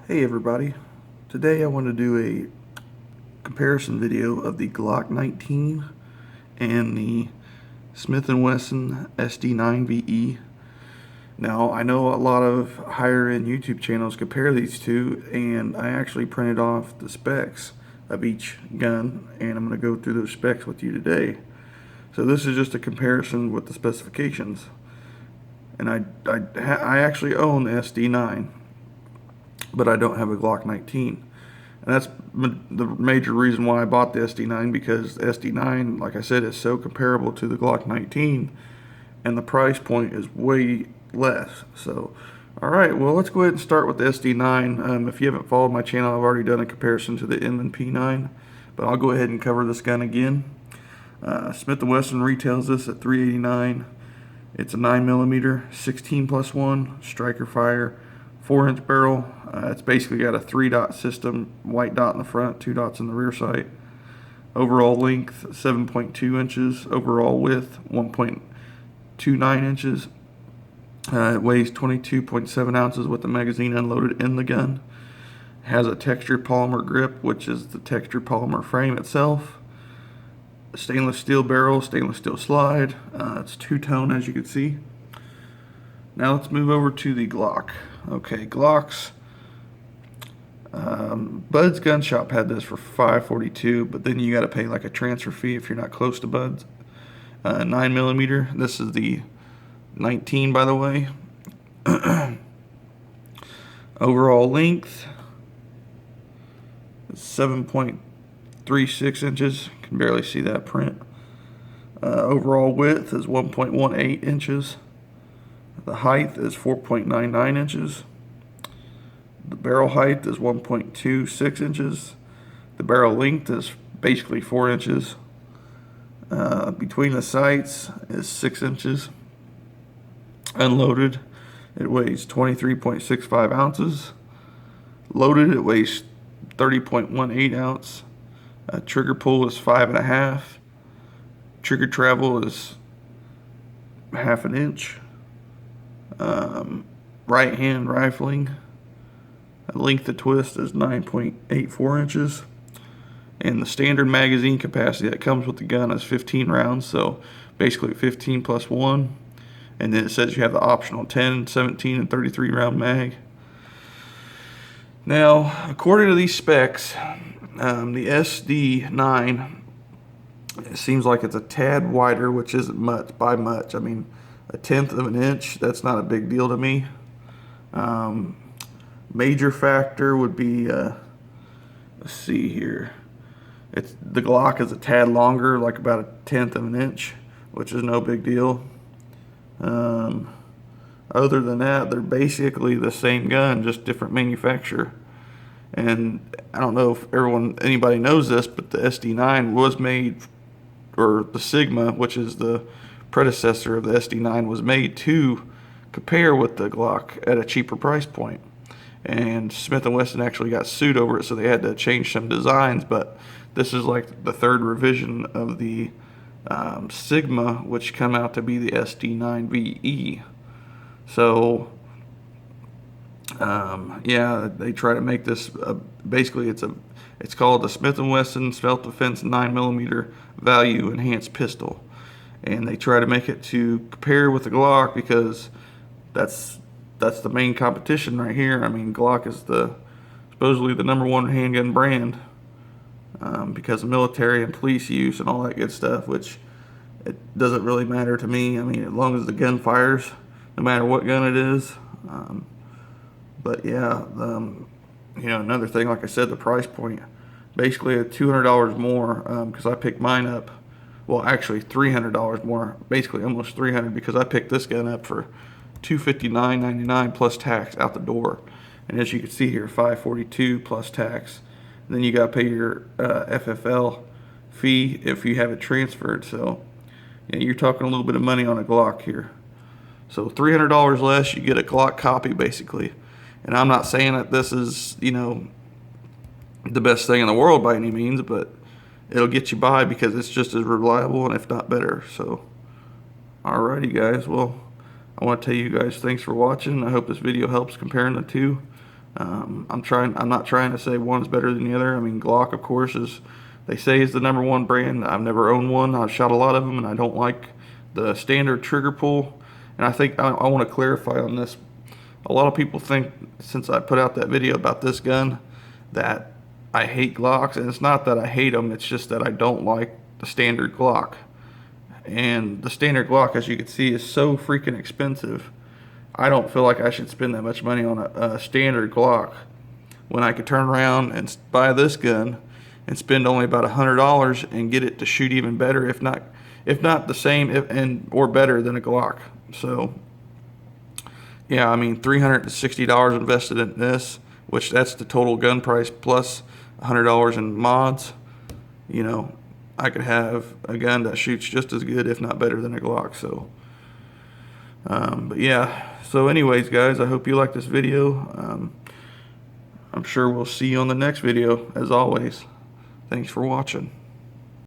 Hey everybody, today I want to do a comparison video of the Glock 19 and the Smith & Wesson SD9VE. Now I know a lot of higher end YouTube channels compare these two, and I actually printed off the specs of each gun, and I'm going to go through those specs with you today. So this is just a comparison with the specifications, and I actually own the SD9, but I don't have a Glock 19. And that's the major reason why I bought the SD9, because the SD9, like I said, is so comparable to the Glock 19, and the price point is way less. So, alright, well, let's go ahead and start with the SD9. If you haven't followed my channel, I've already done a comparison to the M&P9, but I'll go ahead and cover this gun again. Smith & Wesson retails this at $389. It's a 9mm, 16+1, striker fire, 4-inch barrel. It's basically got a 3-dot system, white dot in the front, 2 dots in the rear sight. Overall length 7.2 inches, overall width 1.29 inches. It weighs 22.7 ounces with the magazine unloaded in the gun. It has a textured polymer grip, which is the textured polymer frame itself. A stainless steel barrel, stainless steel slide. It's two-tone, as you can see. Now let's move over to the Glock. Okay, Glocks. Bud's Gun Shop had this for $542, but then you got to pay like a transfer fee if you're not close to Bud's. 9mm. This is the 19, by the way. Overall length is 7.36 inches. Can barely see that print. Overall width is 1.18 inches. The height is 4.99 inches. The barrel height is 1.26 inches. The barrel length is basically 4 inches. Between the sights is 6 inches. Unloaded, it weighs 23.65 ounces. Loaded, it weighs 30.18 ounce. Trigger pull is 5.5. Trigger travel is 1/2 inch. Right hand rifling, length of twist is 9.84 inches, and the standard magazine capacity that comes with the gun is 15 rounds, so basically 15+1, and then it says you have the optional 10, 17, and 33 round mag. Now, according to these specs, the SD9, it seems like it's a tad wider, which isn't much by much. I mean, 1/10 of an inch, that's not a big deal to me. Major factor would be, let's see here. The Glock is a tad longer, like about 1/10 of an inch, which is no big deal. Other than that, they're basically the same gun, just different manufacturer. And I don't know if anybody knows this, but the SD9 was made, or the Sigma, which is the predecessor of the SD9, was made to compare with the Glock at a cheaper price point. And Smith & Wesson actually got sued over it, so they had to change some designs, but this is like the third revision of the Sigma, which come out to be the SD9VE. So yeah, they try to make this basically it's called the Smith & Wesson Self-Defense 9mm Value Enhanced Pistol, and they try to make it to compare with the Glock because that's the main competition right here. I mean, Glock is supposedly the #1 handgun brand because of military and police use and all that good stuff, which it doesn't really matter to me. I mean, as long as the gun fires, no matter what gun it is. But yeah, you know, another thing, like I said, the price point, basically $200 more, because I picked mine up, well, actually $300 more, basically almost $300, because I picked this gun up for $259.99 plus tax out the door. And as you can see here, $542 plus tax. And then you got to pay your FFL fee if you have it transferred. So yeah, you're talking a little bit of money on a Glock here. So $300 less, you get a Glock copy basically. And I'm not saying that this is, you know, the best thing in the world by any means, but it'll get you by because it's just as reliable and if not better. So alrighty guys, well, I want to tell you guys thanks for watching. I hope this video helps comparing the two. I'm not trying to say one is better than the other. I mean, Glock, of course, they say is the #1 brand. I've never owned one. I've shot a lot of them, and I don't like the standard trigger pull. And I think I want to clarify on this. A lot of people think, since I put out that video about this gun, that I hate Glocks, and it's not that I hate them. It's just that I don't like the standard Glock. And the standard Glock, as you can see, is so freaking expensive. I don't feel like I should spend that much money on a standard Glock when I could turn around and buy this gun and spend only about $100 and get it to shoot even better, if not the same, or better than a Glock. So yeah, I mean, $360 invested in this, which that's the total gun price plus $100 in mods. You know, I could have a gun that shoots just as good, if not better, than a Glock. So but yeah, so anyways, guys, I hope you like this video. I'm sure we'll see you on the next video. As always, thanks for watching.